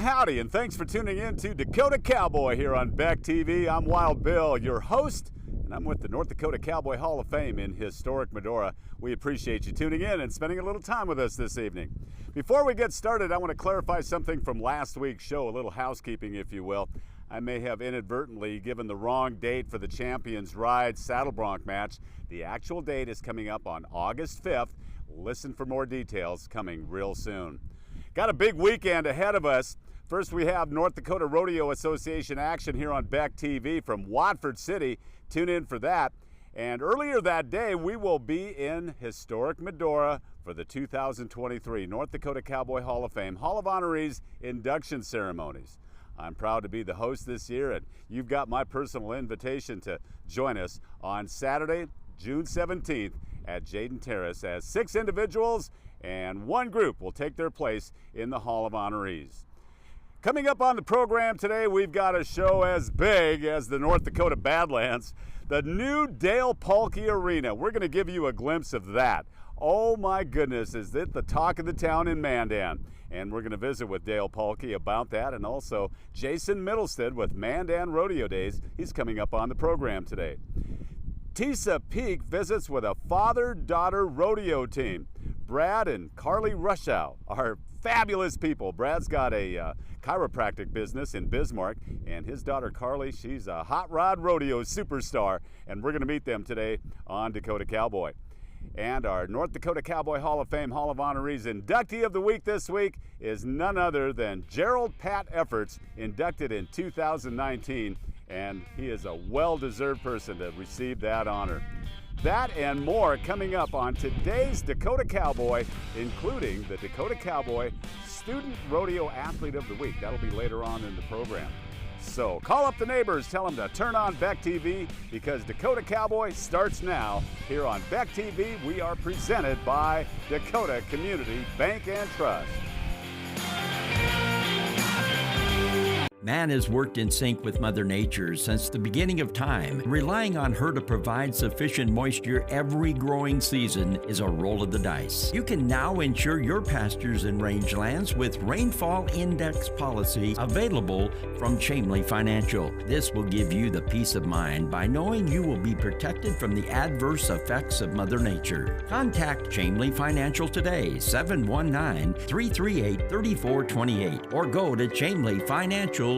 howdy, and thanks for tuning in to Dakota Cowboy here on Beck TV. I'm Wild Bill, your host, and I'm with the North Dakota Cowboy Hall of Fame in historic Medora. We appreciate you tuning in and spending a little time with us this evening. Before we get started, I want to clarify something from last week's show, a little housekeeping, if you will. I may have inadvertently given the wrong date for the Champions Ride Saddle Bronc match. The actual date is coming up on August 5th. Listen for more details coming real soon. Got a big weekend ahead of us. First, we have North Dakota Rodeo Association action here on Beck TV from Watford City. Tune in for that. And earlier that day, we will be in historic Medora for the 2023 North Dakota Cowboy Hall of Fame Hall of Honorees induction ceremonies. I'm proud to be the host this year, and you've got my personal invitation to join us on Saturday, June 17th at Jaden Terrace, as 6 individuals and 1 group will take their place in the Hall of Honorees. Coming up on the program today, we've got a show as big as the North Dakota Badlands, the new Dale Pahlke Arena. We're going to give you a glimpse of that. Oh my goodness, is it the talk of the town in Mandan? And we're going to visit with Dale Pahlke about that, and also Jason Middlestead with Mandan Rodeo Days. He's coming up on the program today. Tisa Peak visits with a father-daughter rodeo team. Brad and Carly Roshau are fabulous people. Brad's got a chiropractic business in Bismarck, and his daughter Carly, she's a hot rod rodeo superstar, and we're going to meet them today on Dakota Cowboy. And our North Dakota Cowboy Hall of Fame Hall of Honorees inductee of the week this week is none other than Gerald Effertz, inducted in 2019, and he is a well-deserved person to receive that honor. That and more coming up on today's Dakota Cowboy, including the Dakota Cowboy Student Rodeo Athlete of the Week. That'll be later on in the program. So call up the neighbors, tell them to turn on Beck TV, because Dakota Cowboy starts now. Here on Beck TV, we are presented by Dakota Community Bank and Trust. Man has worked in sync with Mother Nature since the beginning of time. Relying on her to provide sufficient moisture every growing season is a roll of the dice. You can now insure your pastures and rangelands with Rainfall Index policy available from Chamely Financial. This will give you the peace of mind by knowing you will be protected from the adverse effects of Mother Nature. Contact Chamely Financial today, 719-338-3428, or go to chamelyfinancial.com.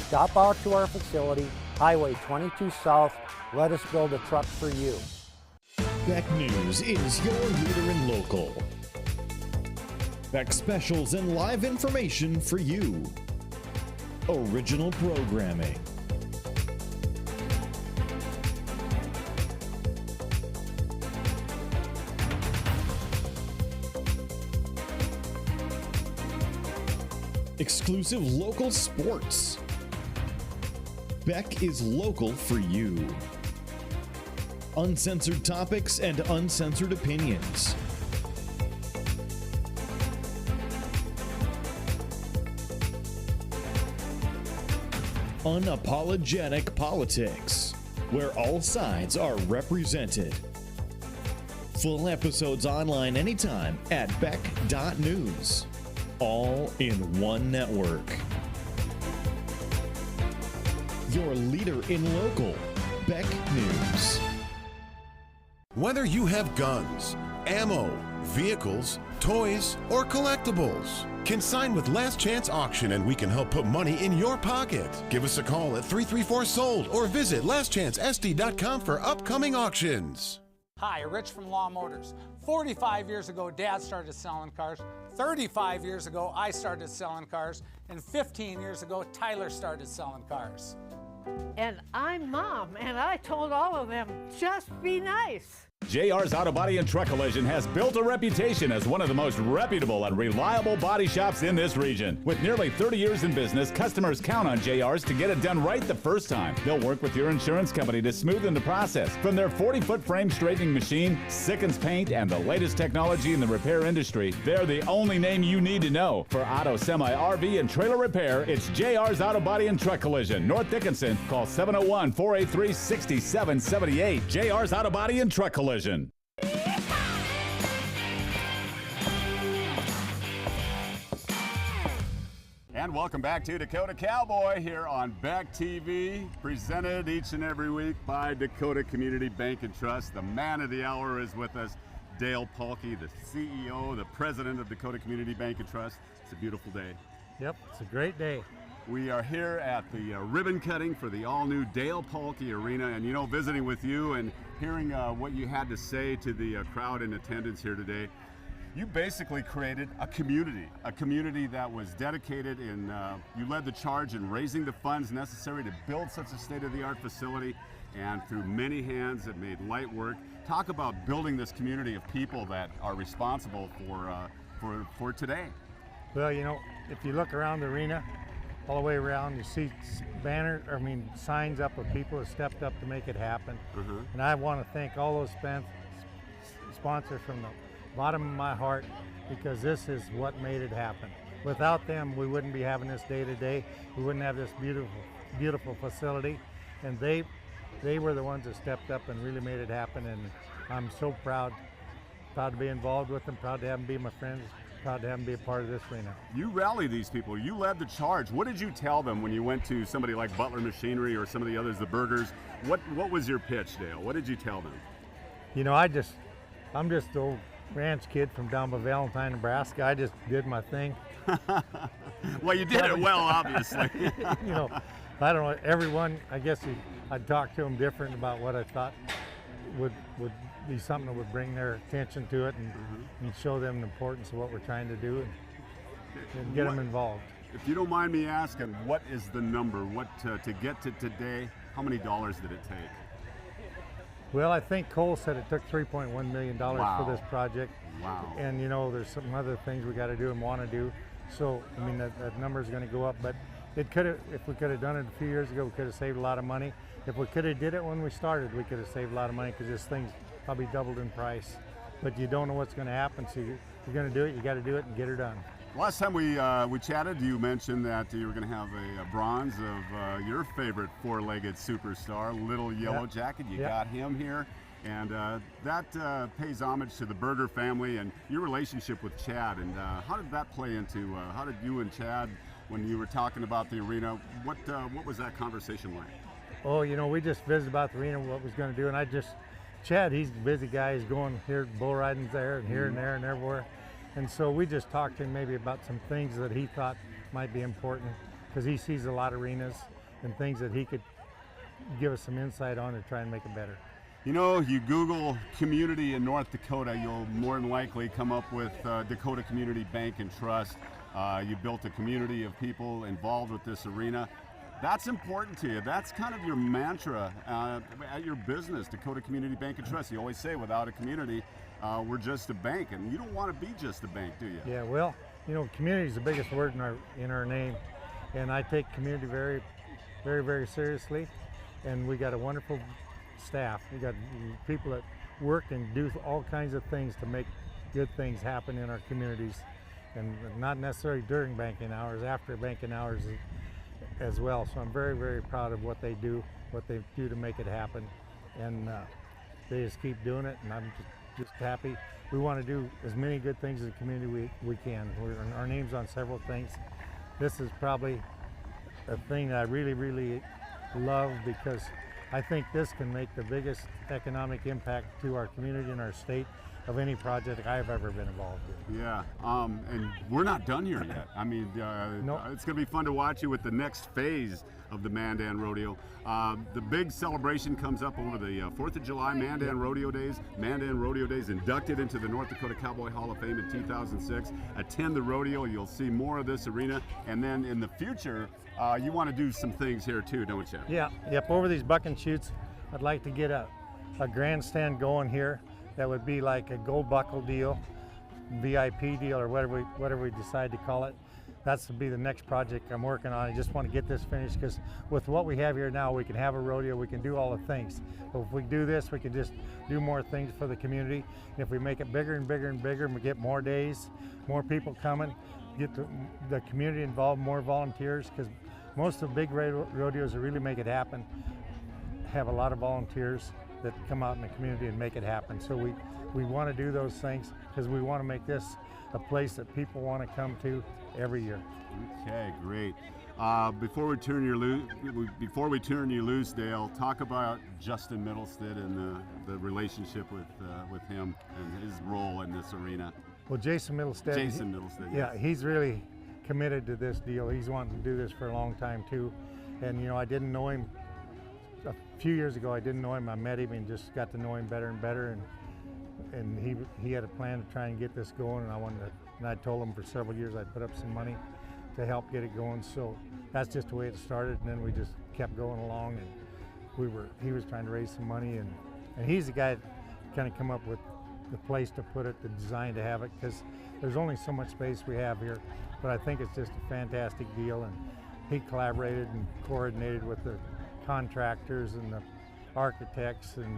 Stop out to our facility, Highway 22 South. Let us build a truck for you. Beck News is your leader in local. Beck specials and live information for you. Original programming. Exclusive local sports. Beck is local for you. Uncensored topics and uncensored opinions. Unapologetic politics, where all sides are represented. Full episodes online anytime at beck.news. All in one network. Your leader in local, Beck News. Whether you have guns, ammo, vehicles, toys, or collectibles, consign with Last Chance Auction and we can help put money in your pocket. Give us a call at 334-SOLD or visit lastchancesd.com for upcoming auctions. Hi, Rich from Law Motors. 45 years ago, Dad started selling cars. 35 years ago, I started selling cars. And 15 years ago, Tyler started selling cars. And I'm Mom, and I told all of them, just be nice. JR's Auto Body and Truck Collision has built a reputation as one of the most reputable and reliable body shops in this region. With nearly 30 years in business, customers count on JR's to get it done right the first time. They'll work with your insurance company to smoothen the process. From their 40-foot frame straightening machine, Sickens paint, and the latest technology in the repair industry, they're the only name you need to know. For auto, semi, RV, and trailer repair, it's JR's Auto Body and Truck Collision. North Dickinson, call 701-483-6778. JR's Auto Body and Truck Collision. And welcome back to Dakota Cowboy here on Beck TV, presented each and every week by Dakota Community Bank and Trust. The man of the hour is with us, Dale Pahlke, the CEO, the president of Dakota Community Bank and Trust. It's a beautiful day. Yep, it's a great day. We are here at the ribbon cutting for the all-new Dale Pahlke Arena, and you know, visiting with you and hearing what you had to say to the crowd in attendance here today, you basically created a community that was dedicated in, you led the charge in raising the funds necessary to build such a state-of-the-art facility, and through many hands it made light work. Talk about building this community of people that are responsible for today. Well, you know, if you look around the arena, all the way around, you see signs up of people who stepped up to make it happen. And I want to thank all those sponsors from the bottom of my heart, because this is what made it happen. Without them, we wouldn't be having this day to day. We wouldn't have this beautiful facility. And they were the ones that stepped up and really made it happen. And I'm so proud to be involved with them, proud to have them be my friends, proud to have them be a part of this arena. You rally these people, you led the charge. What did you tell them when you went to somebody like Butler Machinery or some of the others, the Burgers? What was your pitch, Dale? What did you tell them? You know, I'm just the old ranch kid from down by Valentine, Nebraska. I just did my thing. Well, you did it well, obviously. You know, I don't know, everyone, I guess I'd talk to them different about what I thought would be something that would bring their attention to it and show them the importance of what we're trying to do and get them involved. If you don't mind me asking, what is the number? What to get to today, how many dollars did it take? Well, I think Cole said it took $3.1 million Wow. for this project. Wow. And you know, there's some other things we got to do and want to do. So, I mean, that number is going to go up, but it could have, if we could have done it a few years ago, we could have saved a lot of money. If we could have did it when we started, we could have saved a lot of money, because this thing's probably doubled in price. But you don't know what's going to happen, so you're going to do it, you got to do it and get her done. Last time we chatted, you mentioned that you were going to have a bronze of your favorite four-legged superstar, Little Yellow Jacket. You got him here, and that pays homage to the Berger family and your relationship with Chad. And how did that play into, how did you and Chad, when you were talking about the arena, what was that conversation like? Oh, you know, we just visited about the arena, what was going to do, and Chad, he's a busy guy. He's going here, bull riding there and here and there and everywhere. And so we just talked to him maybe about some things that he thought might be important, because he sees a lot of arenas and things that he could give us some insight on to try and make it better. You know, you Google community in North Dakota, you'll more than likely come up with Dakota Community Bank and Trust. You built a community of people involved with this arena. That's important to you. That's kind of your mantra at your business, Dakota Community Bank and Trust. You always say, without a community, we're just a bank, and you don't want to be just a bank, do you? Yeah, well, you know, community is the biggest word in our name, and I take community very, very, very seriously. And we got a wonderful staff. We got people that work and do all kinds of things to make good things happen in our communities, and not necessarily during banking hours, after banking hours as well. So I'm very, very proud of what they do to make it happen, and they just keep doing it, and I'm just happy. We want to do as many good things in the community we can. Our name's on several things. This is probably a thing that I really, really love, because I think this can make the biggest economic impact to our community and our state of any project I've ever been involved in. Yeah, and we're not done here yet. I mean, Nope. It's going to be fun to watch you with the next phase of the Mandan Rodeo. The big celebration comes up over the 4th of July, Mandan Rodeo Days. Mandan Rodeo Days inducted into the North Dakota Cowboy Hall of Fame in 2006. Attend the rodeo, you'll see more of this arena, and then in the future, you want to do some things here too, don't you? Yeah, yep, over these buck and shoots, I'd like to get a grandstand going here that would be like a gold buckle deal, VIP deal, or whatever we decide to call it. That's to be the next project I'm working on. I just want to get this finished, because with what we have here now, we can have a rodeo, we can do all the things. But if we do this, we can just do more things for the community. And if we make it bigger and bigger and bigger, and we get more days, more people coming, get the community involved, more volunteers, because most of the big rodeos that really make it happen have a lot of volunteers that come out in the community and make it happen. So we want to do those things because we want to make this a place that people want to come to every year. Okay, great. Before we turn you loose, Dale, talk about Justin Middlestead and the relationship with him and his role in this arena. Well, Jason Middlestead. Yeah, yes. he's really committed to this deal. He's wanted to do this for a long time too. And you know, I didn't know him a few years ago. I didn't know him. I met him and just got to know him better and better. And he had a plan to try and get this going. And I told him for several years I'd put up some money to help get it going. So that's just the way it started. And then we just kept going along. And he was trying to raise some money. And he's the guy that kind of come up with the place to put it, the design to have it, because there's only so much space we have here. But I think it's just a fantastic deal, and he collaborated and coordinated with the contractors and the architects and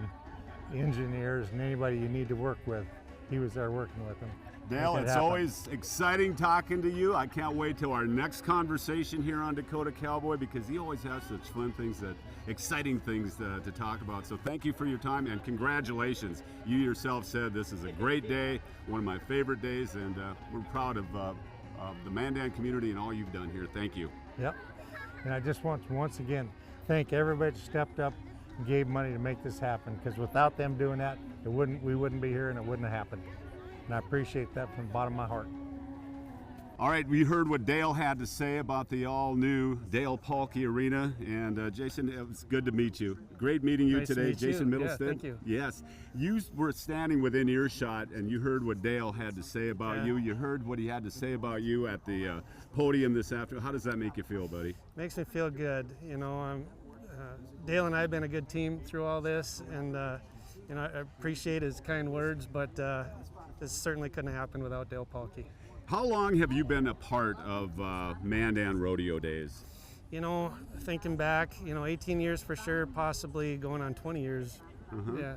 the engineers and anybody you need to work with. He was there working with them. Dale, it's always exciting talking to you. I can't wait till our next conversation here on Dakota Cowboy, because he always has such fun things, exciting things to talk about. So thank you for your time, and congratulations. You yourself said this is a great day, one of my favorite days, and we're proud of the Mandan community and all you've done here. Thank you. Yep. And I just want to once again thank everybody that stepped up and gave money to make this happen, because without them doing that, we wouldn't be here and it wouldn't have happened. And I appreciate that from the bottom of my heart. All right, we heard what Dale had to say about the all-new Dale Pahlke Arena, and Jason, it was good to meet you. Great meeting you today, Jason Middlestead. Yeah, thank you. Yes, you were standing within earshot, and you heard what Dale had to say about you. You heard what he had to say about you at the podium this afternoon. How does that make you feel, buddy? Makes me feel good. You know, Dale and I have been a good team through all this, and you know, I appreciate his kind words, but this certainly couldn't happen without Dale Pahlke. How long have you been a part of Mandan Rodeo Days? You know, thinking back, you know, 18 years for sure, possibly going on 20 years. Yeah.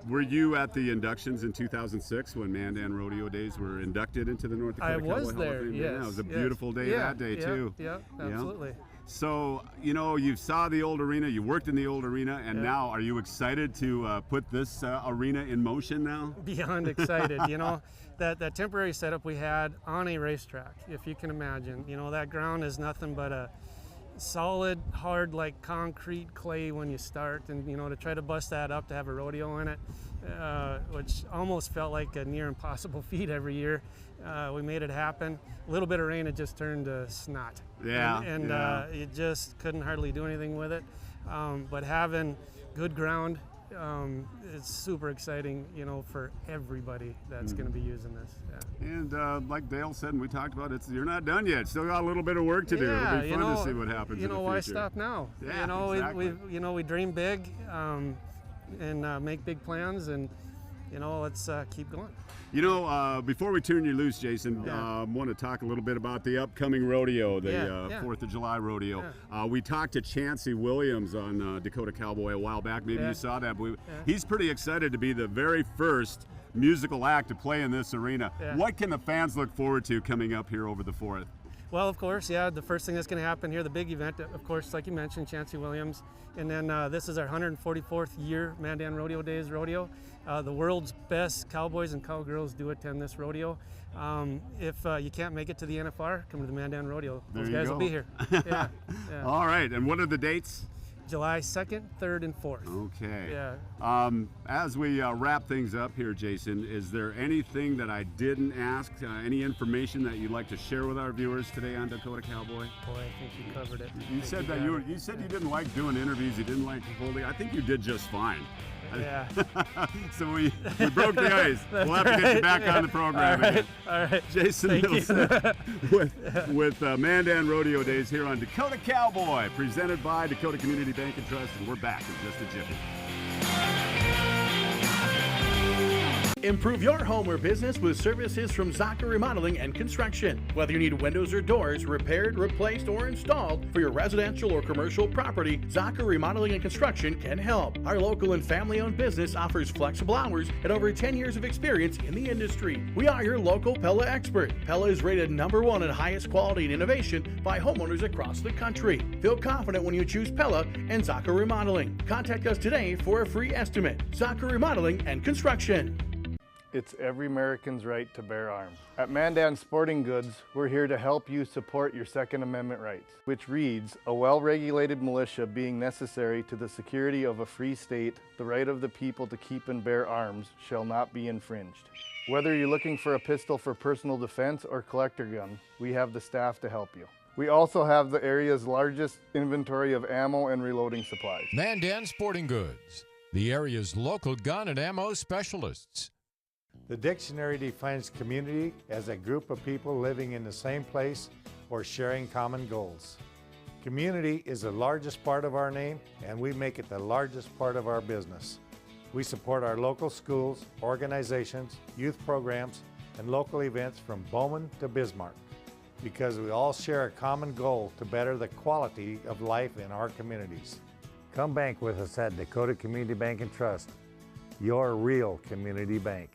Were you at the inductions in 2006 when Mandan Rodeo Days were inducted into the North Dakota Cowboy Hall of Fame? I was there, yes. Yeah, it was a beautiful day that day, too. Yeah, absolutely. So, you know, you saw the old arena, you worked in the old arena, and now are you excited to put this arena in motion now? Beyond excited. You know, that temporary setup we had on a racetrack, if you can imagine, you know, that ground is nothing but a solid, hard, like concrete clay when you start, and you know, to try to bust that up to have a rodeo in it, which almost felt like a near impossible feat every year. We made it happen. A little bit of rain, it just turned to snot. Yeah. And it just couldn't hardly do anything with it. But having good ground, it's super exciting, you know, for everybody that's going to be using this. Yeah. And like Dale said, and we talked about it, you're not done yet. Still got a little bit of work to do. It'll be fun to see what happens. You know, why stop now? Yeah, you know, exactly. we dream big and make big plans, and you know, let's keep going. You know, before we turn you loose, Jason, I want to talk a little bit about the upcoming rodeo, the 4th of July rodeo. We talked to Chancey Williams on Dakota Cowboy a while back. Maybe you saw that. But he's pretty excited to be the very first musical act to play in this arena. What can the fans look forward to coming up here over the 4th? Well, of course, the first thing that's going to happen here, the big event, of course, like you mentioned, Chancey Williams. And then this is our 144th year Mandan Rodeo Days rodeo. The world's best cowboys and cowgirls do attend this rodeo. If you can't make it to the NFR, come to the Mandan Rodeo. Those guys will be here. All right, and what are the dates? July 2nd, 3rd, and 4th. Okay. Yeah. As we wrap things up here, Jason, is there anything that I didn't ask, any information that you'd like to share with our viewers today on Dakota Cowboy? Boy, I think you covered it. You said that you didn't like doing interviews, you didn't like holding. I think you did just fine. Yeah. So we broke the ice. We'll have to get you back on the program again. All right. Jason Middlestead with Mandan Rodeo Days here on Dakota Cowboy, presented by Dakota Community Bank and Trust, and we're back in just a jiffy. Improve your home or business with services from Zaka Remodeling and Construction. Whether you need windows or doors repaired, replaced, or installed for your residential or commercial property, Zaka Remodeling and Construction can help. Our local and family-owned business offers flexible hours and over 10 years of experience in the industry. We are your local Pella expert. Pella is rated #1 in highest quality and innovation by homeowners across the country. Feel confident when you choose Pella and Zaka Remodeling. Contact us today for a free estimate. Zaka Remodeling and Construction. It's every American's right to bear arms. At Mandan Sporting Goods, we're here to help you support your Second Amendment rights, which reads, a well-regulated militia being necessary to the security of a free state, the right of the people to keep and bear arms shall not be infringed. Whether you're looking for a pistol for personal defense or collector gun, we have the staff to help you. We also have the area's largest inventory of ammo and reloading supplies. Mandan Sporting Goods, the area's local gun and ammo specialists. The dictionary defines community as a group of people living in the same place or sharing common goals. Community is the largest part of our name, and we make it the largest part of our business. We support our local schools, organizations, youth programs, and local events from Bowman to Bismarck, because we all share a common goal to better the quality of life in our communities. Come bank with us at Dakota Community Bank and Trust, your real community bank.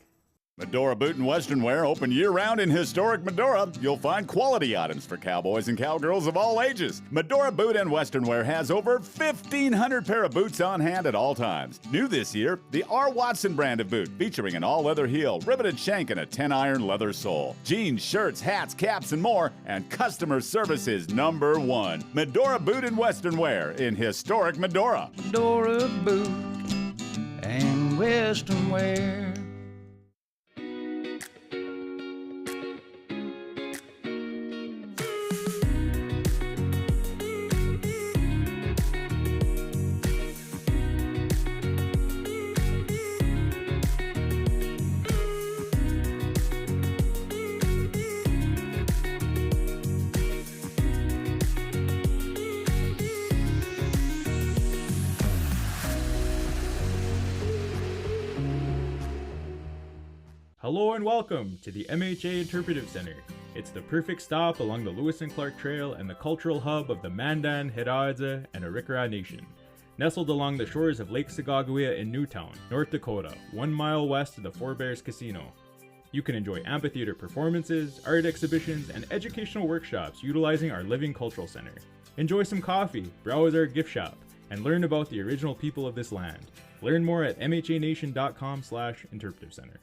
Medora Boot and Western Wear open year-round in historic Medora. You'll find quality items for cowboys and cowgirls of all ages. Medora Boot and Western Wear has over 1,500 pair of boots on hand at all times. New this year, the R. Watson brand of boot, featuring an all-leather heel, riveted shank, and a 10-iron leather sole. Jeans, shirts, hats, caps, and more, and customer service is #1. Medora Boot and Western Wear in historic Medora. Medora Boot and Western Wear. Hello and welcome to the MHA Interpretive Center. It's the perfect stop along the Lewis and Clark Trail and the cultural hub of the Mandan, Hidatsa, and Arikara Nation. Nestled along the shores of Lake Sagaguia in Newtown, North Dakota, 1 mile west of the Four Bears Casino. You can enjoy amphitheater performances, art exhibitions, and educational workshops utilizing our living cultural center. Enjoy some coffee, browse our gift shop, and learn about the original people of this land. Learn more at mhanation.com/interpretive center.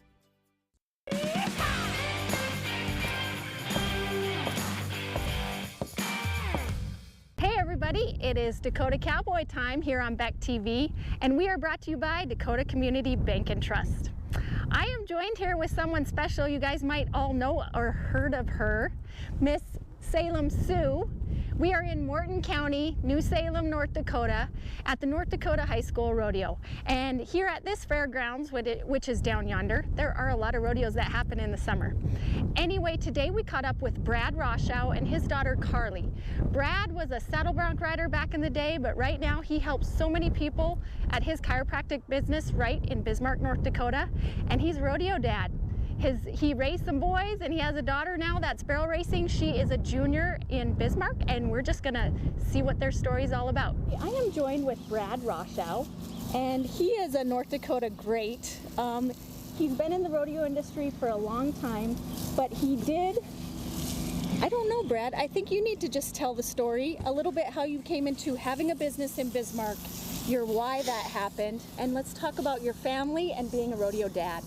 Hey everybody, it is Dakota Cowboy time here on Beck TV, and we are brought to you by Dakota Community Bank and Trust. I am joined here with someone special. You guys might all know or heard of her, Miss Salem Sue. We are in Morton County, New Salem, North Dakota, at the North Dakota High School Rodeo. And here at this fairgrounds, which is down yonder, there are a lot of rodeos that happen in the summer. Anyway, today we caught up with Brad Roshau and his daughter Carly. Brad was a saddle bronc rider back in the day, but right now he helps so many people at his chiropractic business right in Bismarck, North Dakota, and he's rodeo dad. He raised some boys, and he has a daughter now that's barrel racing. She is a junior in Bismarck, and we're just gonna see what their story's all about. I am joined with Brad Roshau, and he is a North Dakota great. He's been in the rodeo industry for a long time, but I don't know, Brad, I think you need to just tell the story a little bit, how you came into having a business in Bismarck, why that happened, and let's talk about your family and being a rodeo dad.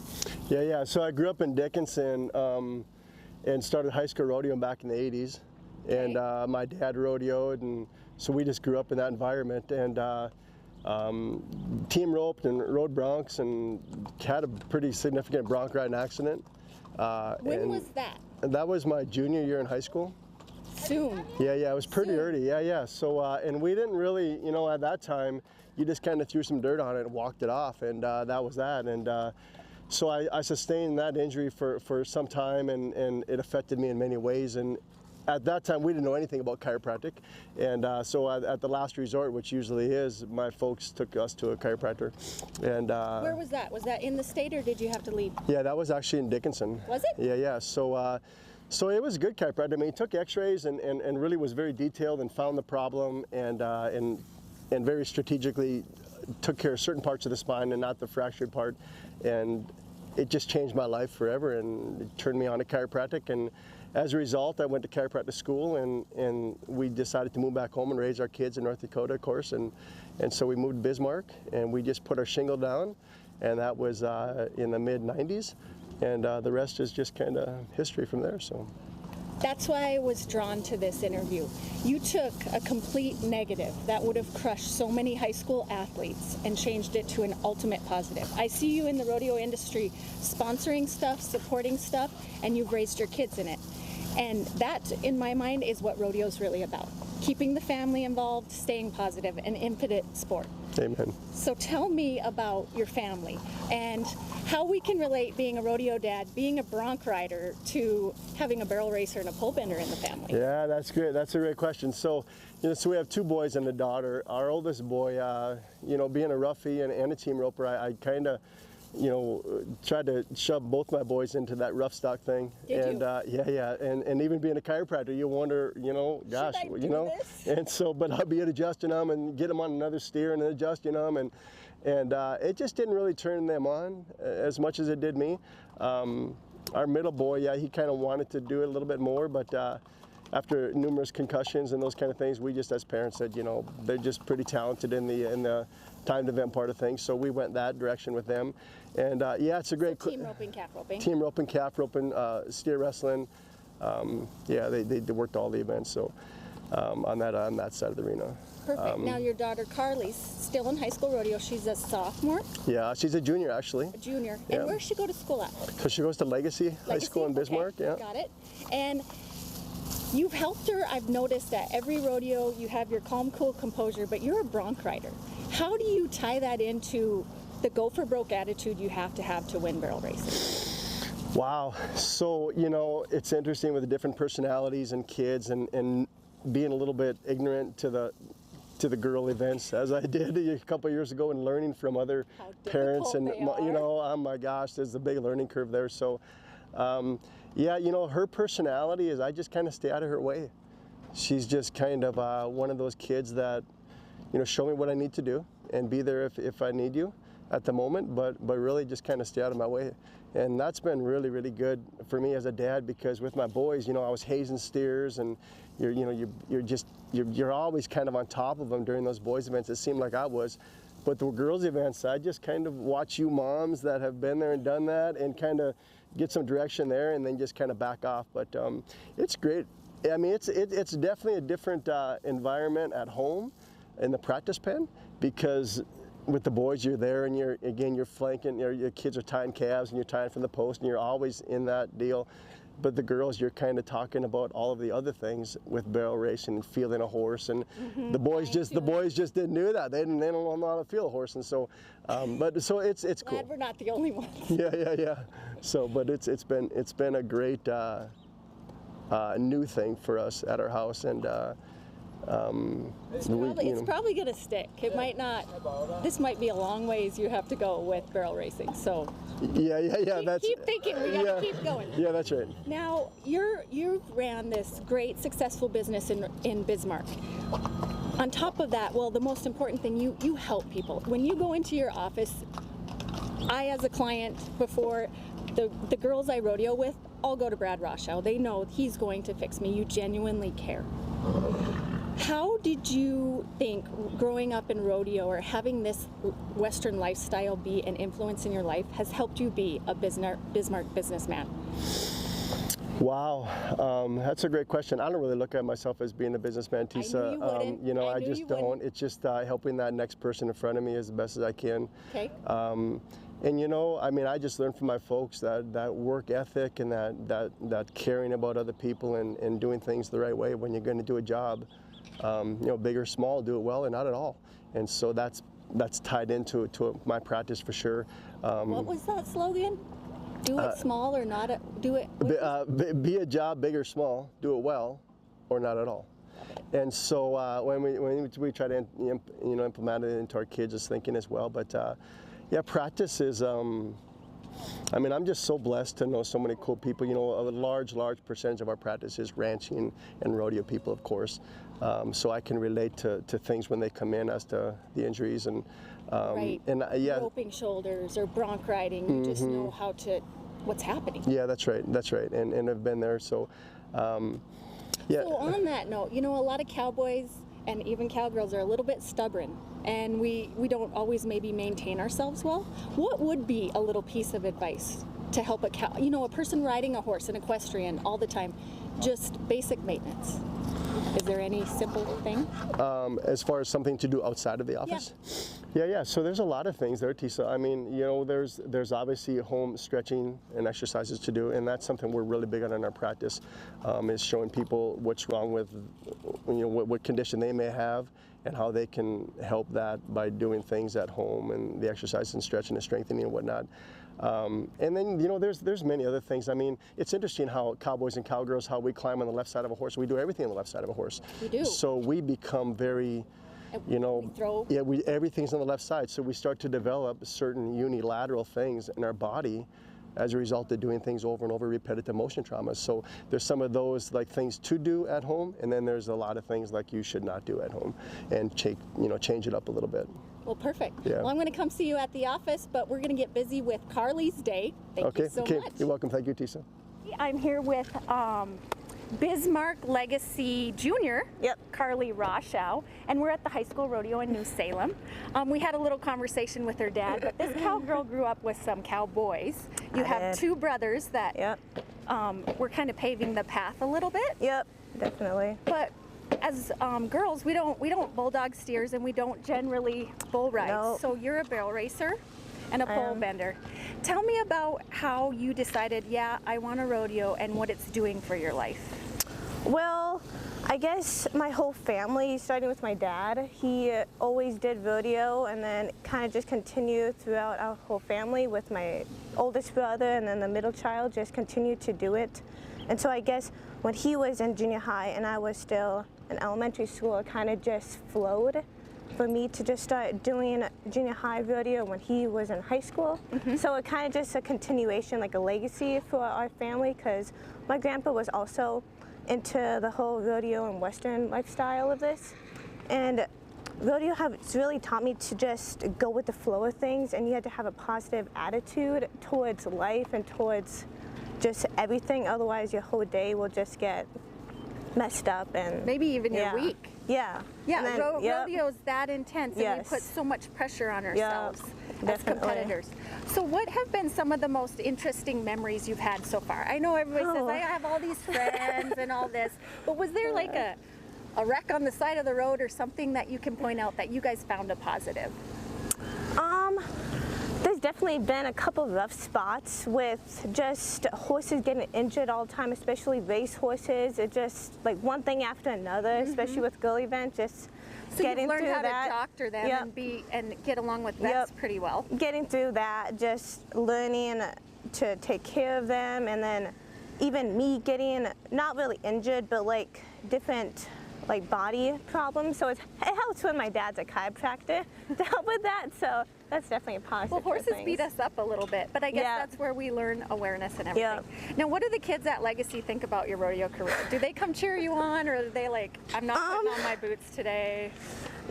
Yeah. So I grew up in Dickinson and started high school rodeoing back in the 80s. And my dad rodeoed, and so we just grew up in that environment. And team roped and rode broncs and had a pretty significant bronc riding accident. When was that? That was my junior year in high school. Soon. Yeah, it was pretty early. Yeah. So, and we didn't really, at that time, you just kind of threw some dirt on it and walked it off, and that was that. And so I sustained that injury for some time, and it affected me in many ways. And at that time, we didn't know anything about chiropractic, and so at the last resort, which usually is, my folks took us to a chiropractor. And where was that? Was that in the state, or did you have to leave? Yeah, that was actually in Dickinson. Was it? Yeah. So it was a good chiropractor. I mean, he took X-rays and really was very detailed and found the problem and very strategically took care of certain parts of the spine and not the fractured part, and it just changed my life forever and it turned me on to chiropractic. And as a result, I went to chiropractic school and we decided to move back home and raise our kids in North Dakota, of course, and so we moved to Bismarck and we just put our shingle down, and that was in the mid-90s, and the rest is just kind of history from there. So. That's why I was drawn to this interview. You took a complete negative that would have crushed so many high school athletes and changed it to an ultimate positive. I see you in the rodeo industry sponsoring stuff, supporting stuff, and you've raised your kids in it. And that, in my mind, is what rodeo is really about. Keeping the family involved, staying positive, an infinite sport. Amen. So tell me about your family and how we can relate being a rodeo dad, being a bronc rider, to having a barrel racer and a pole bender in the family. Yeah, that's great. That's a great question. So, so we have 2 boys and a daughter. Our oldest boy, being a roughie and a team roper, I kind of, tried to shove both my boys into that rough stock thing. Did you? Yeah. And even being a chiropractor, you wonder, gosh, this? And so, but I'd be adjusting them and get them on another steer and adjusting them, and it just didn't really turn them on as much as it did me. Our middle boy, he kind of wanted to do it a little bit more, but after numerous concussions and those kind of things, we just as parents said, they're just pretty talented in the timed event part of things, so we went that direction with them. And it's a great team roping, calf roping. Team roping, calf roping, steer wrestling. They worked all the events. So on that side of the arena. Perfect. Now your daughter Carly's still in high school rodeo. She's a sophomore. Yeah, she's a junior actually. A junior. Yeah. And where does she go to school at? So she goes to Legacy High School in Bismarck. Okay. Yeah. Got it. And you've helped her. I've noticed at every rodeo you have your calm, cool composure, but you're a bronc rider. How do you tie that into the go for broke attitude you have to win barrel racing? Wow. So, it's interesting with the different personalities and kids and being a little bit ignorant to the girl events as I did a couple of years ago and learning from other parents and oh my gosh, there's a big learning curve there. So her personality is I just kind of stay out of her way. She's just kind of one of those kids that show me what I need to do and be there if I need you at the moment, but really just kind of stay out of my way. And that's been really, really good for me as a dad, because with my boys, I was hazing steers, and you're always kind of on top of them during those boys events. It seemed like I was. But the girls events, I just kind of watch you moms that have been there and done that and kind of get some direction there and then just kind of back off. But it's great. I mean, it's definitely a different environment at home in the practice pen, because with the boys you're there and you're flanking, your kids are tying calves and you're tying from the post and you're always in that deal. But the girls, you're kind of talking about all of the other things with barrel racing and fielding a horse, and the boys just didn't do that. They don't know how to field a horse, and so so it's cool. Glad we're not the only ones. Yeah. So, but it's been a great new thing for us at our house, and it's probably going to stick. It might not. This might be a long ways you have to go with barrel racing. So yeah. Keep thinking. We got to keep going. Yeah, that's right. Now you've ran this great successful business in Bismarck. On top of that, well, the most important thing, you help people. When you go into your office, I as a client, before the girls I rodeo with, all go to Brad Roshau. They know he's going to fix me. You genuinely care. How did you think growing up in rodeo or having this Western lifestyle be an influence in your life has helped you be a Bismarck businessman? Wow, that's a great question. I don't really look at myself as being a businessman, Tisa. I just don't. It's just helping that next person in front of me as the best as I can. Okay. And I just learned from my folks that work ethic and that caring about other people and doing things the right way when you're going to do a job. Big or small, do it well or not at all. And so that's tied into my practice for sure. What was that slogan? Do it small or not do it? Be a job, big or small, do it well or not at all. And so when we try to implement it into our kids' thinking as well. But yeah, practice is. I mean, I'm just so blessed to know so many cool people. You know, a large percentage of our practice is ranching and rodeo people, of course. So I can relate to things when they come in as to the injuries and right. And yeah, roping shoulders or bronc riding. You just know what's happening. Yeah, that's right, and I've been there. So yeah. So on that note, you know, a lot of cowboys and even cowgirls are a little bit stubborn, and we don't always maybe maintain ourselves well. What would be a little piece of advice to help a person riding a horse, an equestrian all the time, just basic maintenance? Is there any simple thing? As far as something to do outside of the office? Yeah. So there's a lot of things there, Tisa. I mean, you know, there's obviously home stretching and exercises to do, and that's something we're really big on in our practice, is showing people what's wrong with, you know, what condition they may have and how they can help that by doing things at home and the exercise and stretching and strengthening and whatnot. And then, you know, there's many other things. I mean, it's interesting how cowboys and cowgirls, how we climb on the left side of a horse. We do everything on the left side of a horse. We do. So we become very, you know, everything's on the left side. So we start to develop certain unilateral things in our body as a result of doing things over and over, repetitive motion traumas. So there's some of those like things to do at home, and then there's a lot of things like you should not do at home, and change it up a little bit. Well, perfect. Yeah. Well, I'm going to come see you at the office, but we're going to get busy with Carly's Day. Thank you so much. You're welcome. Thank you, Tisa. I'm here with Bismarck Legacy Jr., Carly Roshau, and we're at the high school rodeo in New Salem. We had a little conversation with her dad, but this cowgirl grew up with some cowboys. You have two brothers that were kind of paving the path a little bit. Yep, definitely. But as girls, we don't bulldog steers, and we don't generally bull ride. Nope. So you're a barrel racer and a pole bender. Tell me about how you decided, I want a rodeo, and what it's doing for your life. Well, I guess my whole family, starting with my dad, he always did rodeo, and then kind of just continued throughout our whole family with my oldest brother, and then the middle child just continued to do it. And so I guess when he was in junior high and I was still in elementary school, it kind of just flowed for me to just start doing junior high rodeo when he was in high school. So it kind of just a continuation, like a legacy for our family, because my grandpa was also into the whole rodeo and Western lifestyle of this. And rodeo has really taught me to just go with the flow of things, and you have to have a positive attitude towards life and towards just everything, otherwise your whole day will just get messed up and maybe even your week. Yeah. Rodeo's that intense, and we put so much pressure on ourselves as competitors. So what have been some of the most interesting memories you've had so far? I know everybody says, I have all these friends and all this, but was there like a wreck on the side of the road or something that you can point out that you guys found a positive? There's definitely been a couple of rough spots with just horses getting injured all the time, especially race horses. It just like one thing after another, especially with girl events, just getting through that. So you've learned how to doctor them and get along with vets pretty well. Getting through that, just learning to take care of them, and then even me getting not really injured, but like different like body problems. So it helps when my dad's a chiropractor to help with that. So that's definitely a positive. Well, horses beat us up a little bit, but I guess that's where we learn awareness and everything. Now, what do the kids at Legacy think about your rodeo career? Do they come cheer you on, or are they like, I'm not putting on my boots today?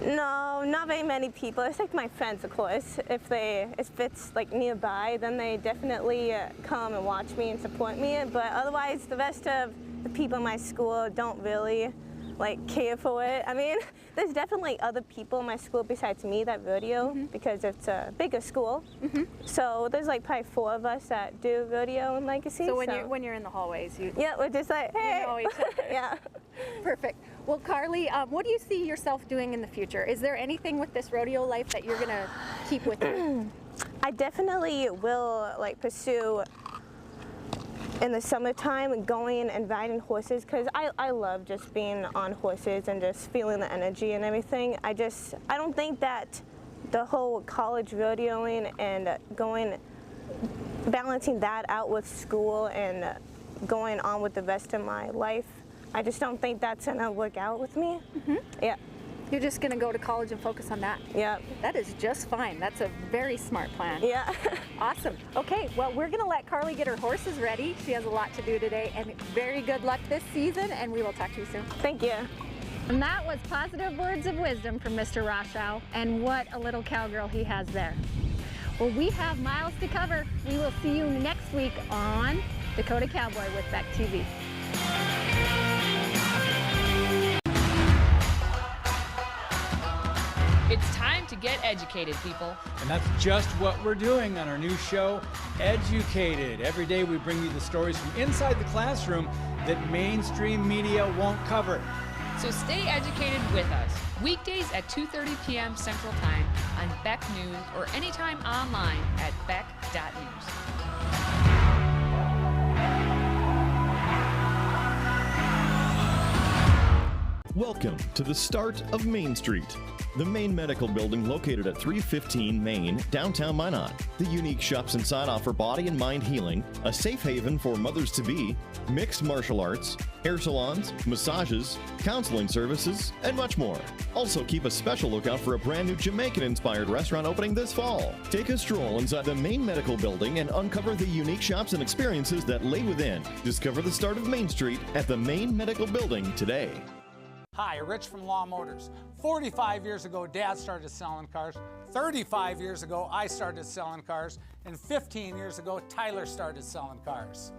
No, not very many people. It's like my friends, of course. If it's like nearby, then they definitely come and watch me and support me. But otherwise, the rest of the people in my school don't really like care for it. I mean, there's definitely other people in my school besides me that rodeo because it's a bigger school. So there's like probably 4 of us that do rodeo in Legacy. So when you're in the hallways, we're just like, hey, you know each other. Perfect. Well, Carly, what do you see yourself doing in the future? Is there anything with this rodeo life that you're gonna keep with you? I definitely will like pursue in the summertime going and riding horses, because I love just being on horses and just feeling the energy and everything. I don't think that the whole college rodeoing and balancing that out with school and going on with the rest of my life, I just don't think that's gonna work out with me. Yeah. You're just going to go to college and focus on that? Yeah. That is just fine. That's a very smart plan. Yeah. Awesome. Okay, well, we're going to let Carly get her horses ready. She has a lot to do today, and very good luck this season, and we will talk to you soon. Thank you. And that was positive words of wisdom from Mr. Roshau, and what a little cowgirl he has there. Well, we have miles to cover. We will see you next week on Dakota Cowboy with Beck TV. It's time to get educated, people. And that's just what we're doing on our new show, Educated. Every day we bring you the stories from inside the classroom that mainstream media won't cover. So stay educated with us, weekdays at 2:30 p.m. Central Time on Beck News or anytime online at beck.news. Welcome to the start of Main Street, the main medical building located at 315 Main, downtown Minot. The unique shops inside offer body and mind healing, a safe haven for mothers-to-be, mixed martial arts, hair salons, massages, counseling services, and much more. Also, keep a special lookout for a brand new Jamaican-inspired restaurant opening this fall. Take a stroll inside the main medical building and uncover the unique shops and experiences that lay within. Discover the start of Main Street at the main medical building today. Hi, Rich from Law Motors. 45 years ago, Dad started selling cars. 35 years ago, I started selling cars. And 15 years ago, Tyler started selling cars.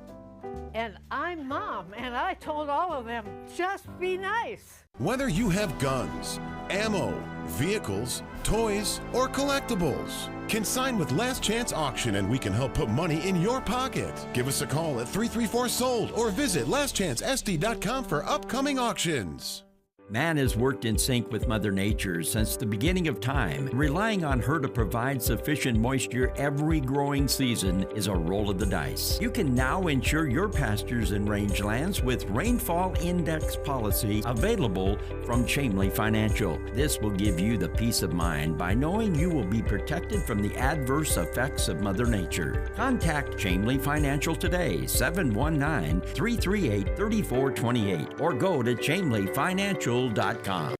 And I'm Mom, and I told all of them, just be nice. Whether you have guns, ammo, vehicles, toys, or collectibles, consign with Last Chance Auction and we can help put money in your pocket. Give us a call at 334-SOLD or visit lastchancesd.com for upcoming auctions. Man has worked in sync with Mother Nature since the beginning of time. Relying on her to provide sufficient moisture every growing season is a roll of the dice. You can now insure your pastures and rangelands with Rainfall Index policy available from Chamley Financial. This will give you the peace of mind by knowing you will be protected from the adverse effects of Mother Nature. Contact Chamley Financial today, 719-338-3428, or go to chamleyfinancial.com.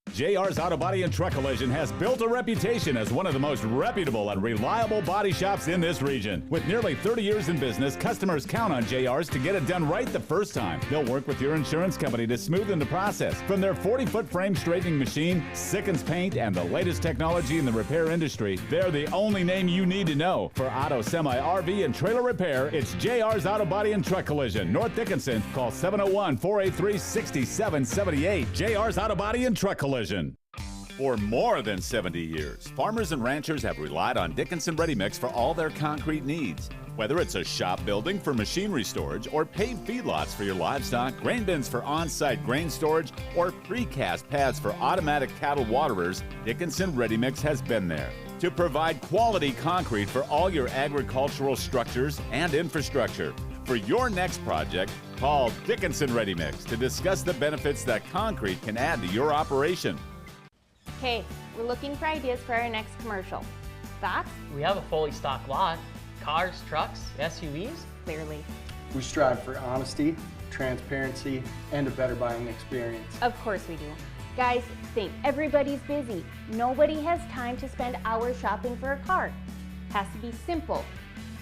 JR's Auto Body and Truck Collision has built a reputation as one of the most reputable and reliable body shops in this region. With nearly 30 years in business, customers count on JR's to get it done right the first time. They'll work with your insurance company to smoothen the process. From their 40-foot frame straightening machine, Sickens paint, and the latest technology in the repair industry, they're the only name you need to know. For auto, semi, RV, and trailer repair, it's JR's Auto Body and Truck Collision. North Dickinson, call 701-483-6778. JR's Auto Body and Truck Collision. For more than 70 years, farmers and ranchers have relied on Dickinson Ready Mix for all their concrete needs. Whether it's a shop building for machinery storage or paved feedlots for your livestock, grain bins for on-site grain storage, or precast pads for automatic cattle waterers, Dickinson Ready Mix has been there to provide quality concrete for all your agricultural structures and infrastructure. For your next project, call Dickinson Ready Mix to discuss the benefits that concrete can add to your operation. Hey, we're looking for ideas for our next commercial. Thoughts? We have a fully stocked lot. Cars, trucks, SUVs. Clearly. We strive for honesty, transparency, and a better buying experience. Of course we do. Guys, think, everybody's busy. Nobody has time to spend hours shopping for a car. Has to be simple,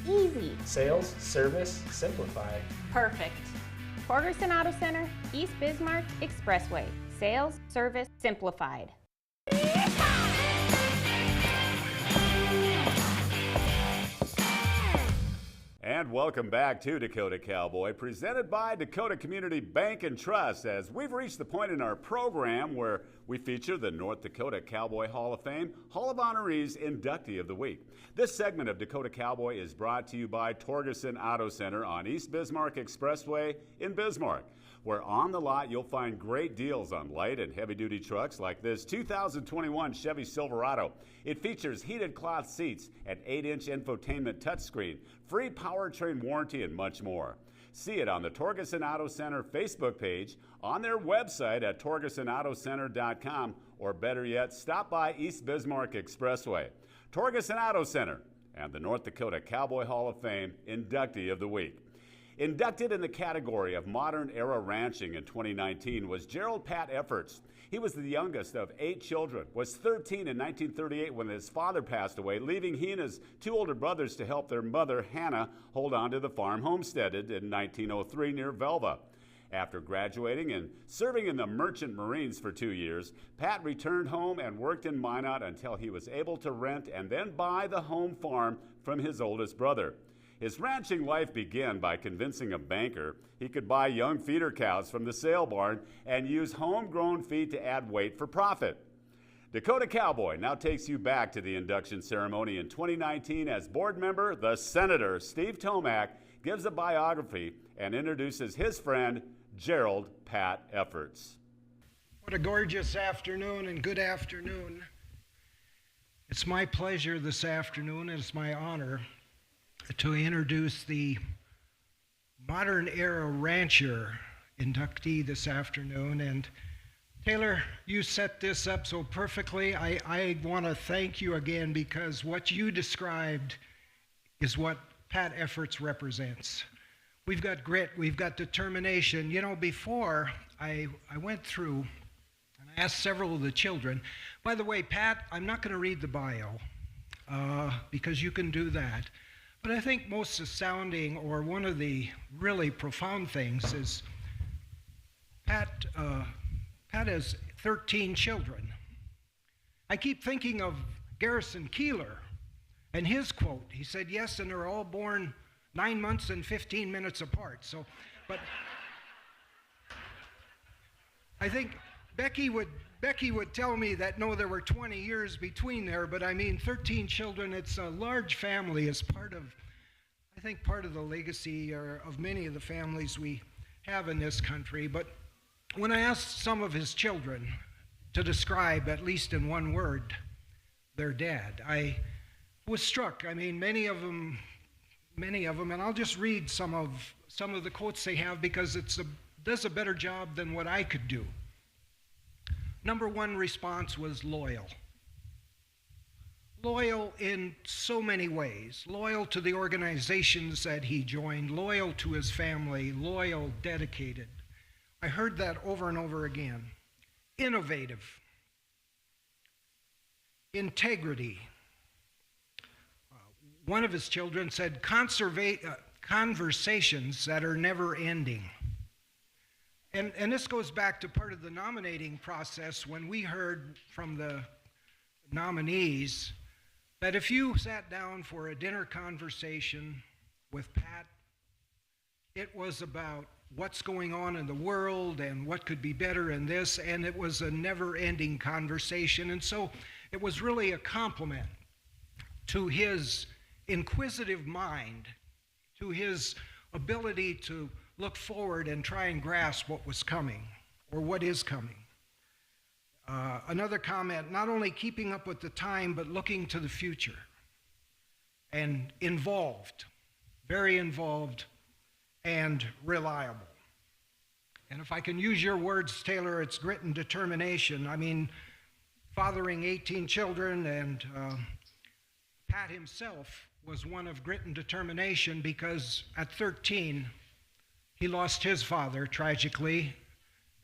easy. Sales, service, simplified. Perfect. Torgerson Auto Center, East Bismarck Expressway. Sales, service, simplified. And welcome back to Dakota Cowboy, presented by Dakota Community Bank and Trust, as we've reached the point in our program where we feature the North Dakota Cowboy Hall of Fame Hall of Honorees Inductee of the Week. This segment of Dakota Cowboy is brought to you by Torgerson Auto Center on East Bismarck Expressway in Bismarck, where on the lot you'll find great deals on light and heavy-duty trucks like this 2021 Chevy Silverado. It features heated cloth seats, an 8-inch infotainment touchscreen, free powertrain warranty, and much more. See it on the Torgerson Auto Center Facebook page, on their website at torgersonautocenter.com, or better yet, stop by East Bismarck Expressway. Torgerson Auto Center and the North Dakota Cowboy Hall of Fame Inductee of the Week. Inducted in the category of modern era ranching in 2019 was Gerald Pat Effertz. He was the youngest of 8 children, was 13 in 1938 when his father passed away, leaving he and his 2 older brothers to help their mother, Hannah, hold on to the farm homesteaded in 1903 near Velva. After graduating and serving in the Merchant Marines for 2 years, Pat returned home and worked in Minot until he was able to rent and then buy the home farm from his oldest brother. His ranching life began by convincing a banker he could buy young feeder cows from the sale barn and use homegrown feed to add weight for profit. Dakota Cowboy now takes you back to the induction ceremony in 2019 as board member, the Senator Steve Tomac gives a biography and introduces his friend, Gerald Pat Effertz. What a gorgeous afternoon and good afternoon. It's my pleasure this afternoon, and it's my honor to introduce the modern era rancher inductee this afternoon. And Taylor, you set this up so perfectly. I want to thank you again, because what you described is what Pat Effertz represents. We've got grit, we've got determination. You know, before I went through and I asked several of the children, by the way, Pat, I'm not going to read the bio because you can do that. But I think most astounding, or one of the really profound things, is Pat has 13 children. I keep thinking of Garrison Keillor and his quote. He said, yes, and they're all born 9 months and 15 minutes apart. So, but I think Becky would tell me that, no, there were 20 years between there, but I mean 13 children. It's a large family. It's part of, I think, part of the legacy of many of the families we have in this country. But when I asked some of his children to describe, at least in one word, their dad, I was struck. I mean, many of them, and I'll just read some of the quotes they have, because it does a better job than what I could do. Number one response was loyal. Loyal in so many ways. Loyal to the organizations that he joined, loyal to his family, loyal, dedicated. I heard that over and over again. Innovative. Integrity. One of his children said, conversations that are never ending. And this goes back to part of the nominating process, when we heard from the nominees that if you sat down for a dinner conversation with Pat, it was about what's going on in the world and what could be better in this, and it was a never-ending conversation. And so it was really a compliment to his inquisitive mind, to his ability to look forward and try and grasp what was coming, or what is coming. Another comment, not only keeping up with the time, but looking to the future. And involved, very involved, and reliable. And if I can use your words, Taylor, it's grit and determination. I mean, fathering 18 children, and Pat himself was one of grit and determination, because at 13, he lost his father tragically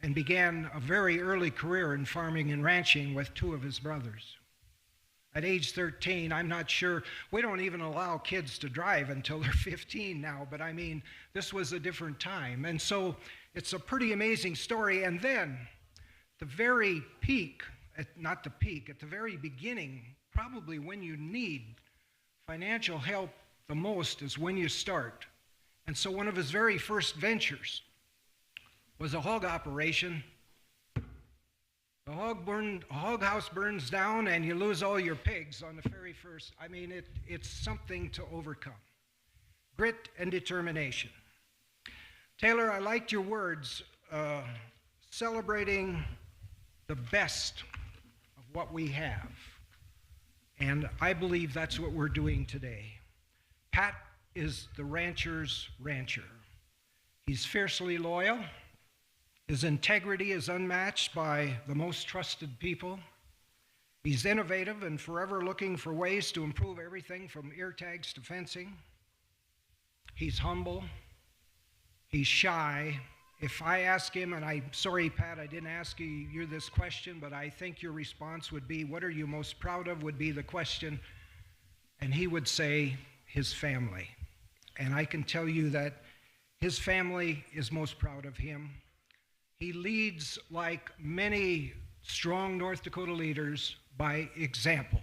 and began a very early career in farming and ranching with 2 of his brothers. At age 13, I'm not sure, we don't even allow kids to drive until they're 15 now, but I mean, this was a different time. And so it's a pretty amazing story. And then the very peak, not the peak, at the very beginning, probably when you need financial help the most is when you start. And so one of his very first ventures was a hog operation. The hog house burns down and you lose all your pigs on the very first. I mean, it's something to overcome. Grit and determination. Taylor, I liked your words, celebrating the best of what we have. And I believe that's what we're doing today. Pat is the rancher's rancher. He's fiercely loyal. His integrity is unmatched by the most trusted people. He's innovative and forever looking for ways to improve everything from ear tags to fencing. He's humble. He's shy. If I ask him, and I'm sorry, Pat, I didn't ask you this question, but I think your response would be, what are you most proud of, would be the question. And he would say, his family. And I can tell you that his family is most proud of him. He leads, like many strong North Dakota leaders, by example,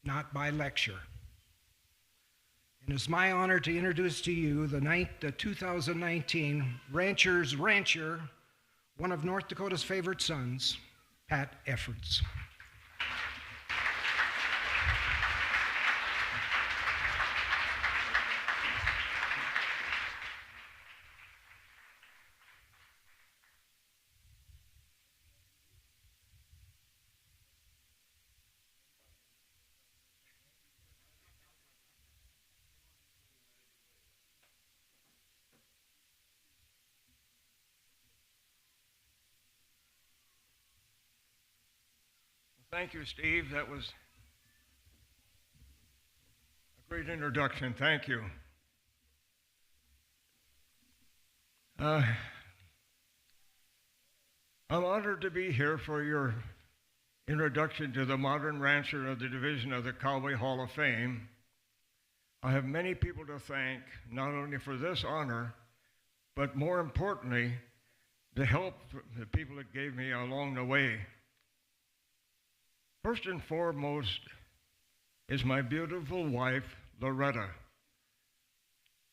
not by lecture. And it's my honor to introduce to you the 2019 Rancher's Rancher, one of North Dakota's favorite sons, Pat Effertz. Thank you, Steve. That was a great introduction. Thank you. I'm honored to be here for your introduction to the modern rancher of the Division of the Cowboy Hall of Fame. I have many people to thank, not only for this honor, but more importantly, the help the people that gave me along the way. First and foremost is my beautiful wife, Loretta.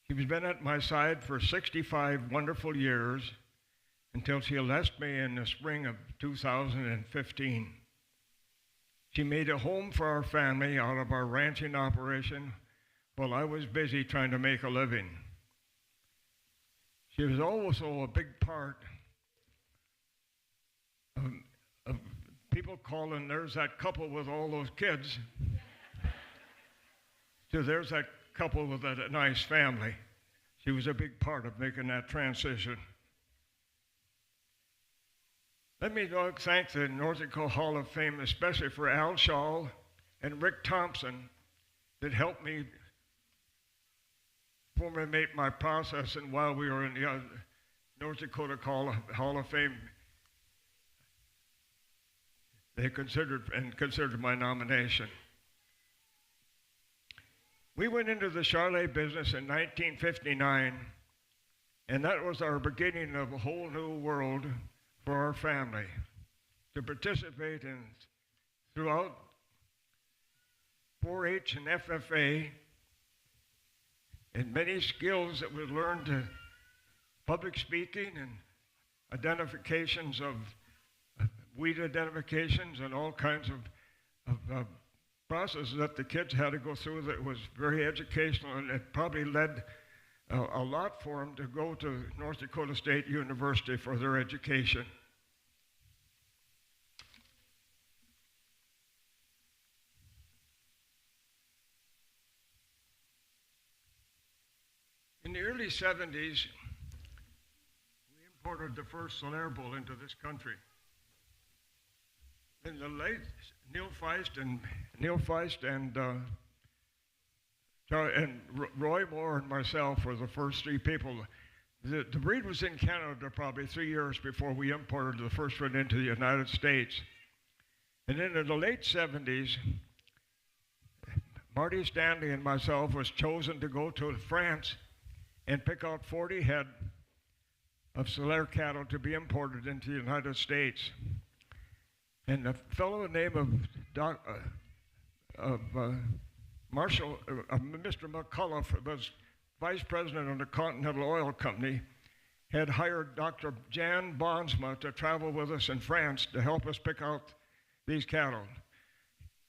She's been at my side for 65 wonderful years until she left me in the spring of 2015. She made a home for our family out of our ranching operation while I was busy trying to make a living. She was also a big part of people calling, there's that couple with all those kids, to there's that couple with a nice family. She was a big part of making that transition. Let me thank the North Dakota Hall of Fame, especially for Al Shaw and Rick Thompson, that helped me formulate my process, and while we were in the North Dakota Hall of Fame, they considered my nomination. We went into the Charlet business in 1959, and that was our beginning of a whole new world for our family to participate in throughout 4-H and FFA, and many skills that we learned to public speaking and identifications of weed identifications and all kinds of processes that the kids had to go through that was very educational, and it probably led a lot for them to go to North Dakota State University for their education. In the early 70s, we imported the first Solaire bull into this country. In the late, Neil Feist and Roy Moore and myself were the first three people. The breed was in Canada probably 3 years before we imported the first one into the United States. And then in the late 70s, Marty Stanley and myself was chosen to go to France and pick out 40 head of Solaire cattle to be imported into the United States. And a fellow named Mr. McCullough was vice president of the Continental Oil Company, had hired Dr. Jan Bonsma to travel with us in France to help us pick out these cattle.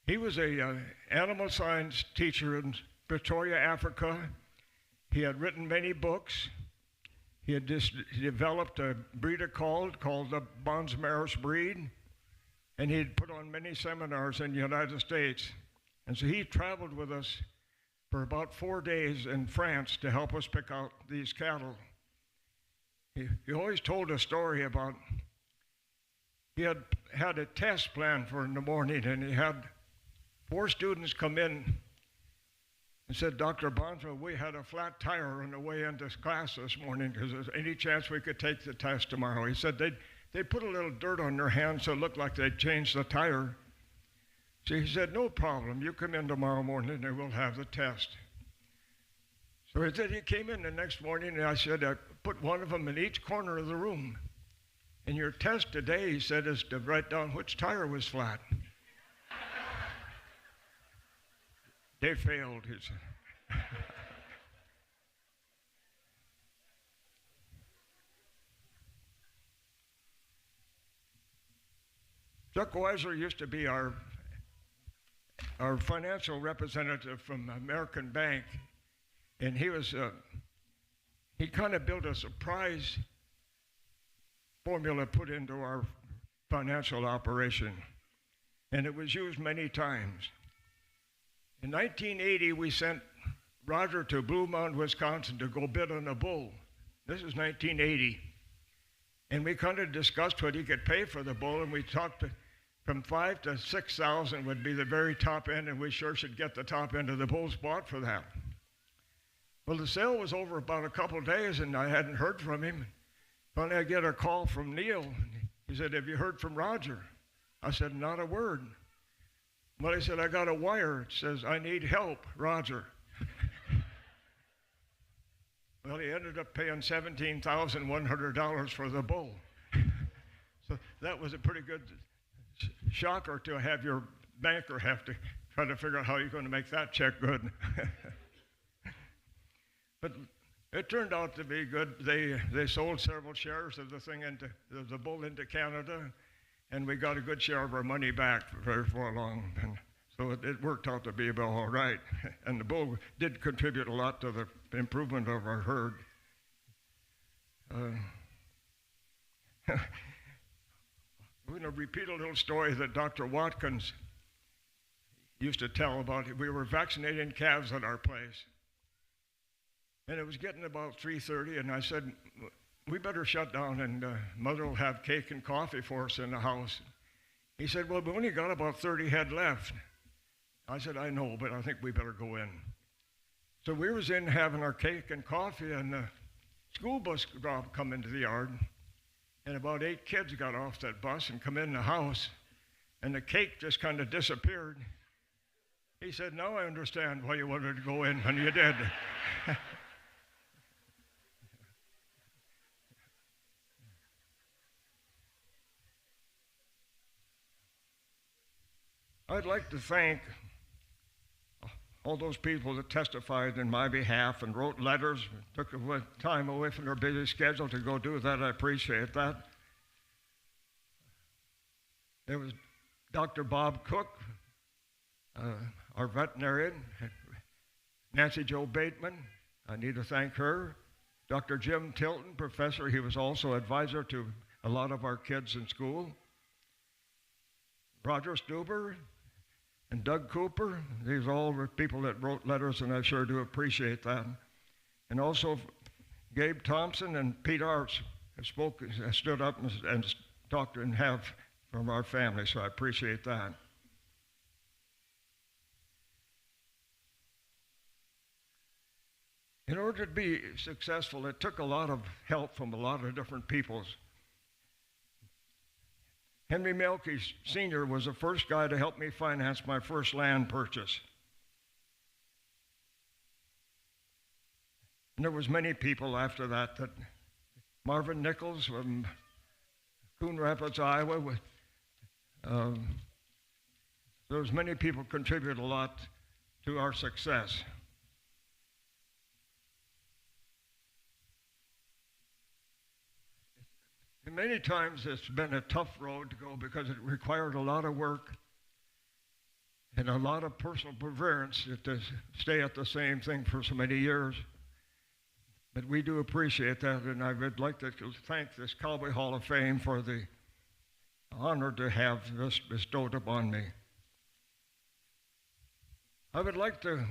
He was an animal science teacher in Pretoria, Africa. He had written many books. He had developed a breed called the Bonsmaris breed, and he'd put on many seminars in the United States. And so he traveled with us for about 4 days in France to help us pick out these cattle. He always told a story about, he had a test planned for in the morning, and he had 4 students come in and said, Dr. Bonzo, we had a flat tire on the way into class this morning. Is there any chance we could take the test tomorrow? He said they put a little dirt on their hand so it looked like they'd changed the tire. So he said, no problem. You come in tomorrow morning and we'll have the test. So he said he came in the next morning, and I said, I put one of them in each corner of the room. And your test today, he said, is to write down which tire was flat. They failed, he said. Chuck Weiser used to be our financial representative from American Bank, and he kind of built a surprise formula put into our financial operation, and it was used many times. In 1980, we sent Roger to Blue Mound, Wisconsin to go bid on a bull. This is 1980. And we kind of discussed what he could pay for the bull, and we talked from $5,000 to $6,000 would be the very top end, and we sure should get the top end of the bull's bought for that. Well, the sale was over about a couple days, and I hadn't heard from him. Finally, I get a call from Neil. He said, have you heard from Roger? I said, not a word. Well, he said, I got a wire. It says, I need help, Roger. Well, he ended up paying $17,100 for the bull. So that was a pretty good shocker to have your banker have to try to figure out how you're going to make that check good. But it turned out to be good. They sold several shares of the thing the bull into Canada, and we got a good share of our money back very far along. And so it worked out to be about all right. And the bull did contribute a lot to the improvement of our herd. I'm going to repeat a little story that Dr. Watkins used to tell about it. We were vaccinating calves at our place. And it was getting about 3:30, and I said, we better shut down, and Mother will have cake and coffee for us in the house. He said, well, we only got about 30 head left. I said, I know, but I think we better go in. So we was in having our cake and coffee, and the school bus come into the yard, and about 8 kids got off that bus and come in the house, and the cake just kind of disappeared. He said, now I understand why you wanted to go in when you did. I'd like to thank all those people that testified in my behalf and wrote letters, took time away from their busy schedule to go do that. I appreciate that. There was Dr. Bob Cook, our veterinarian, Nancy Jo Bateman. I need to thank her. Dr. Jim Tilton, professor. He was also advisor to a lot of our kids in school. Roger Stuber and Doug Cooper. These all were people that wrote letters, and I sure do appreciate that. And also Gabe Thompson and Pete Arts stood up and talked and have from our family, so I appreciate that. In order to be successful, it took a lot of help from a lot of different peoples. Henry Mielke Sr. was the first guy to help me finance my first land purchase. And there was many people after that. Marvin Nichols from Coon Rapids, Iowa. There was many people contributed a lot to our success. And many times it's been a tough road to go because it required a lot of work and a lot of personal perseverance to stay at the same thing for so many years. But we do appreciate that, and I would like to thank this Cowboy Hall of Fame for the honor to have this bestowed upon me. I would like to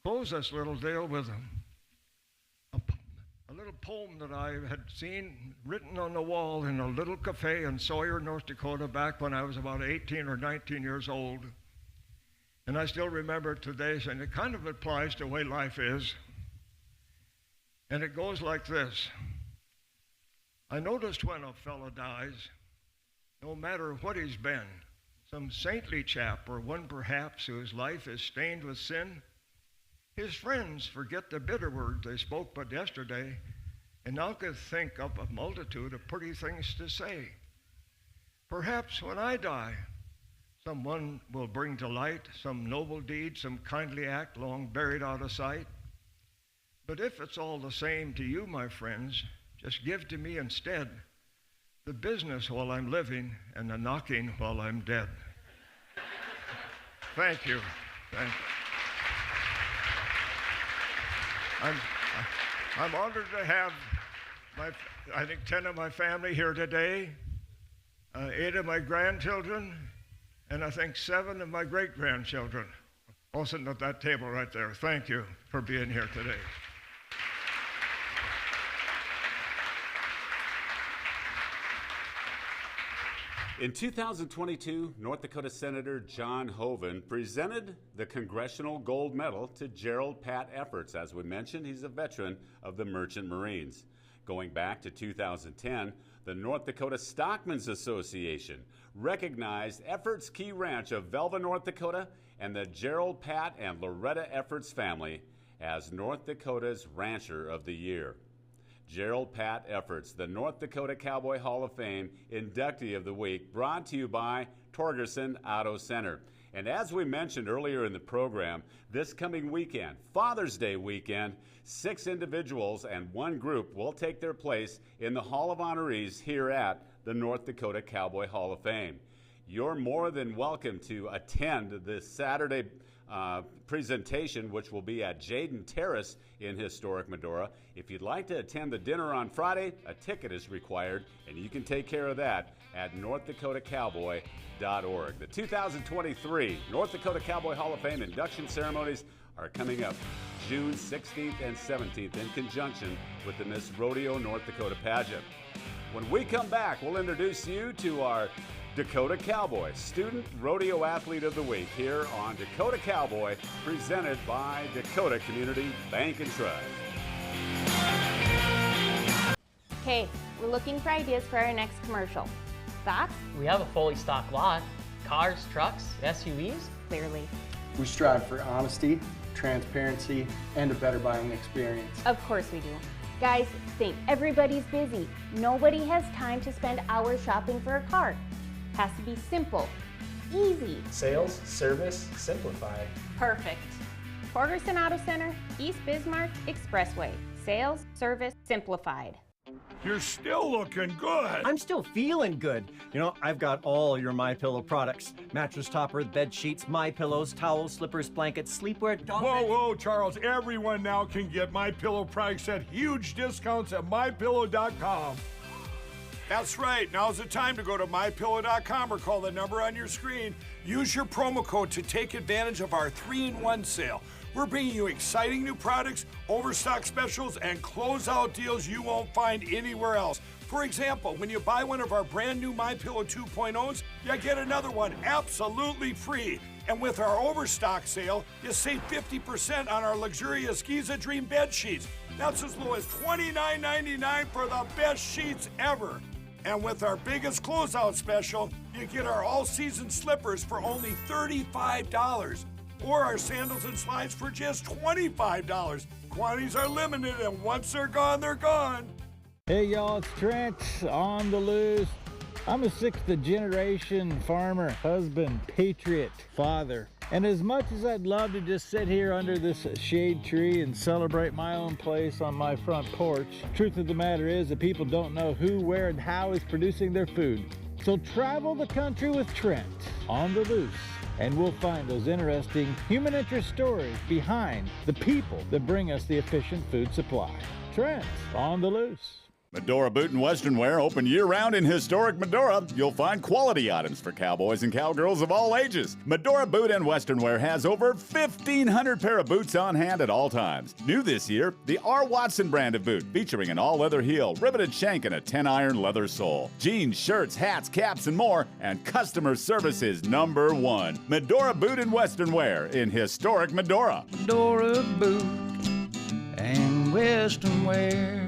close this little deal with a little poem that I had seen written on the wall in a little cafe in Sawyer, North Dakota, back when I was about 18 or 19 years old. And I still remember it today, and it kind of applies to the way life is. And it goes like this. I noticed when a fellow dies, no matter what he's been, some saintly chap or one perhaps whose life is stained with sin, his friends forget the bitter words they spoke but yesterday, and now can think up a multitude of pretty things to say. Perhaps when I die, someone will bring to light some noble deed, some kindly act long buried out of sight. But if it's all the same to you, my friends, just give to me instead the business while I'm living and the knocking while I'm dead. Thank you. Thank you. I'm honored to have I think 10 of my family here today, 8 of my grandchildren, and I think 7 of my great-grandchildren all sitting at that table right there. Thank you for being here today. In 2022, North Dakota Senator John Hoeven presented the Congressional Gold Medal to Gerald Pat Effertz. As we mentioned, he's a veteran of the Merchant Marines. Going back to 2010, the North Dakota Stockmen's Association recognized Effertz Key Ranch of Velva, North Dakota, and the Gerald Pat and Loretta Effertz family as North Dakota's Rancher of the Year. Gerald Pat Effertz, the North Dakota Cowboy Hall of Fame inductee of the week, brought to you by Torgerson Auto Center. And as we mentioned earlier in the program, this coming weekend, Father's Day weekend, 6 individuals and 1 group will take their place in the Hall of Honorees here at the North Dakota Cowboy Hall of Fame. You're more than welcome to attend this Saturday presentation, which will be at Jaden Terrace in historic Medora. If you'd like to attend the dinner on Friday, a ticket is required, and you can take care of that at northdakotacowboy.org. The 2023 North Dakota Cowboy Hall of Fame induction ceremonies are coming up June 16th and 17th in conjunction with the Miss Rodeo North Dakota pageant. When we come back, we'll introduce you to our Dakota Cowboy Student Rodeo Athlete of the Week here on Dakota Cowboy, presented by Dakota Community Bank and Trust. Okay, we're looking for ideas for our next commercial. Thoughts? We have a fully stocked lot. Cars, trucks, SUVs. Clearly. We strive for honesty, transparency, and a better buying experience. Of course we do. Guys, think everybody's busy. Nobody has time to spend hours shopping for a car. Has to be simple, easy. Sales, service, simplified. Perfect. Torgerson Auto Center, East Bismarck Expressway. Sales, service, simplified. You're still looking good. I'm still feeling good. You know, I've got all your MyPillow products. Mattress topper, bed sheets, MyPillows, towels, slippers, blankets, sleepwear. Whoa, Charles. Everyone now can get MyPillow products at huge discounts at MyPillow.com. That's right. Now's the time to go to MyPillow.com or call the number on your screen. Use your promo code to take advantage of our 3-in-1 sale. We're bringing you exciting new products, overstock specials, and closeout deals you won't find anywhere else. For example, when you buy one of our brand new MyPillow 2.0s, you get another one absolutely free. And with our overstock sale, you save 50% on our luxurious Giza Dream bed sheets. That's as low as $29.99 for the best sheets ever. And with our biggest closeout special, you get our all-season slippers for only $35. Or our sandals and slides for just $25. Quantities are limited, and once they're gone, they're gone. Hey y'all, it's Trent on the loose. I'm a 6th generation farmer, husband, patriot, father. And as much as I'd love to just sit here under this shade tree and celebrate my own place on my front porch, truth of the matter is that people don't know who, where, and how is producing their food. So travel the country with Trent on the loose, and we'll find those interesting human interest stories behind the people that bring us the efficient food supply. Trent on the loose. Medora Boot and Western Wear open year-round in historic Medora. You'll find quality items for cowboys and cowgirls of all ages. Medora Boot and Western Wear has over 1,500 pair of boots on hand at all times. New this year, the R. Watson brand of boot, featuring an all-leather heel, riveted shank, and a 10-iron leather sole. Jeans, shirts, hats, caps, and more, and customer service is number one. Medora Boot and Western Wear in historic Medora. Medora Boot and Western Wear.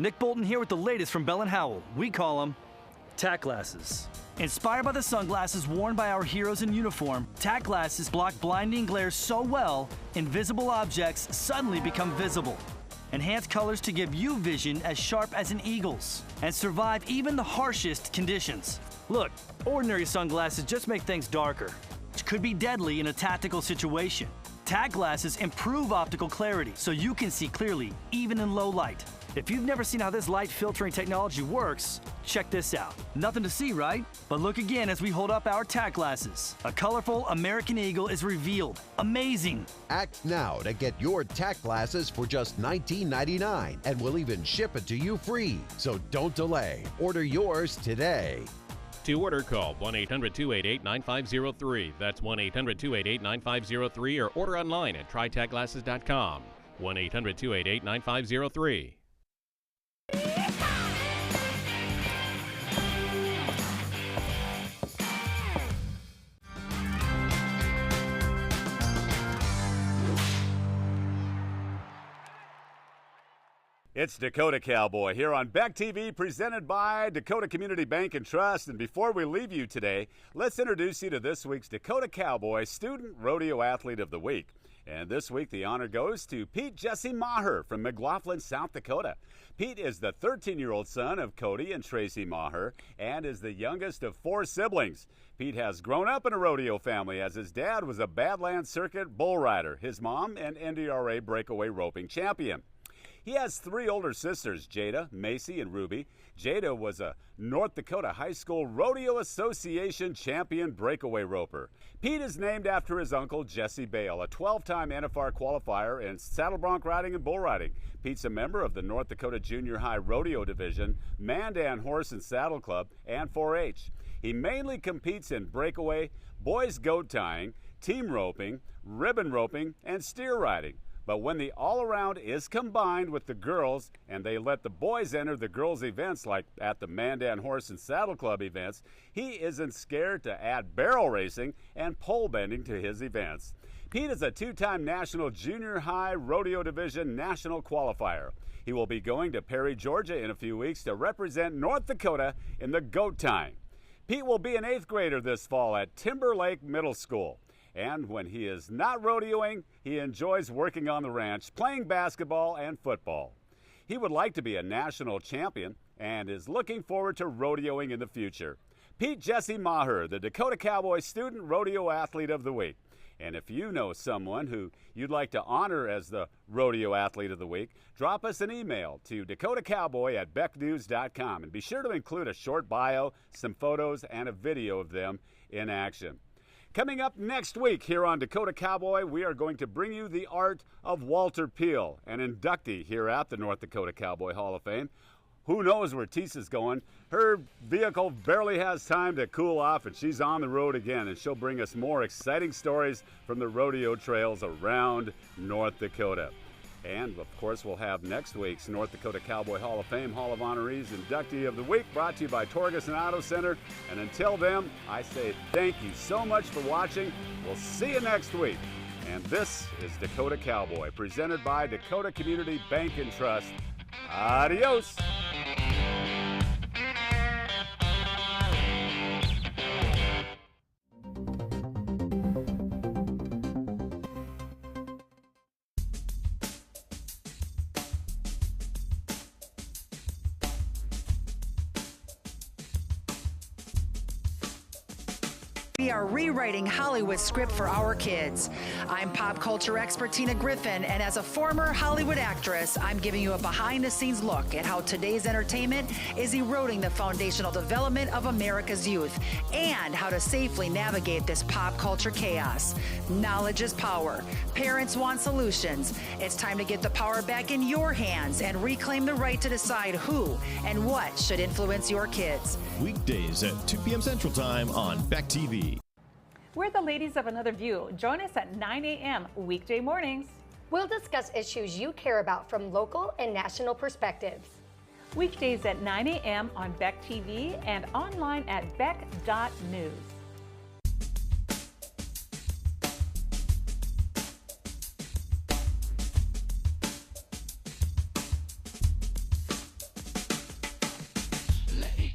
Nick Bolton here with the latest from Bell & Howell. We call them tack glasses. Inspired by the sunglasses worn by our heroes in uniform, tack glasses block blinding glare so well, invisible objects suddenly become visible. Enhance colors to give you vision as sharp as an eagle's and survive even the harshest conditions. Look, ordinary sunglasses just make things darker, which could be deadly in a tactical situation. Tack glasses improve optical clarity so you can see clearly, even in low light. If you've never seen how this light filtering technology works, check this out. Nothing to see, right? But look again as we hold up our tack glasses. A colorful American eagle is revealed. Amazing! Act now to get your tack glasses for just $19.99, and we'll even ship it to you free. So don't delay. Order yours today. To order, call 1-800-288-9503. That's 1-800-288-9503, or order online at trytackglasses.com. 1-800-288-9503. It's Dakota Cowboy here on Beck TV, presented by Dakota Community Bank and Trust. And before we leave you today, let's introduce you to this week's Dakota Cowboy Student Rodeo Athlete of the Week. And this week, the honor goes to Pete Jesse Maher from McLaughlin, South Dakota. Pete is the 13-year-old son of Cody and Tracy Maher and is the youngest of 4 siblings. Pete has grown up in a rodeo family, as his dad was a Badlands Circuit bull rider, his mom an NDRA breakaway roping champion. He has 3 older sisters, Jada, Macy, and Ruby. Jada was a North Dakota High School Rodeo Association champion breakaway roper. Pete is named after his uncle, Jesse Bale, a 12-time NFR qualifier in saddle bronc riding and bull riding. Pete's a member of the North Dakota Junior High Rodeo Division, Mandan Horse and Saddle Club, and 4-H. He mainly competes in breakaway, boys goat tying, team roping, ribbon roping, and steer riding. But when the all-around is combined with the girls and they let the boys enter the girls' events, like at the Mandan Horse and Saddle Club events, he isn't scared to add barrel racing and pole bending to his events. Pete is a 2-time National Junior High Rodeo Division National Qualifier. He will be going to Perry, Georgia in a few weeks to represent North Dakota in the goat tying. Pete will be an 8th grader this fall at Timber Lake Middle School. And when he is not rodeoing, he enjoys working on the ranch, playing basketball and football. He would like to be a national champion and is looking forward to rodeoing in the future. Pete Jesse Maher, the Dakota Cowboy Student Rodeo Athlete of the Week. And if you know someone who you'd like to honor as the Rodeo Athlete of the Week, drop us an email to dakotacowboy@becknews.com, and be sure to include a short bio, some photos, and a video of them in action. Coming up next week here on Dakota Cowboy, we are going to bring you the art of Walter Peel, an inductee here at the North Dakota Cowboy Hall of Fame. Who knows where Tisa's going? Her vehicle barely has time to cool off, and she's on the road again, and she'll bring us more exciting stories from the rodeo trails around North Dakota. And, of course, we'll have next week's North Dakota Cowboy Hall of Fame Hall of Honorees Inductee of the Week, brought to you by Torgerson Auto Center. And until then, I say thank you so much for watching. We'll see you next week. And this is Dakota Cowboy, presented by Dakota Community Bank and Trust. Adios. We are rewriting Hollywood's script for our kids. I'm pop culture expert Tina Griffin, and as a former Hollywood actress, I'm giving you a behind-the-scenes look at how today's entertainment is eroding the foundational development of America's youth and how to safely navigate this pop culture chaos. Knowledge is power. Parents want solutions. It's time to get the power back in your hands and reclaim the right to decide who and what should influence your kids. Weekdays at 2 p.m. Central Time on Beck TV. We're the ladies of Another View. Join us at 9 a.m. weekday mornings. We'll discuss issues you care about from local and national perspectives. Weekdays at 9 a.m. on Beck TV and online at beck.news.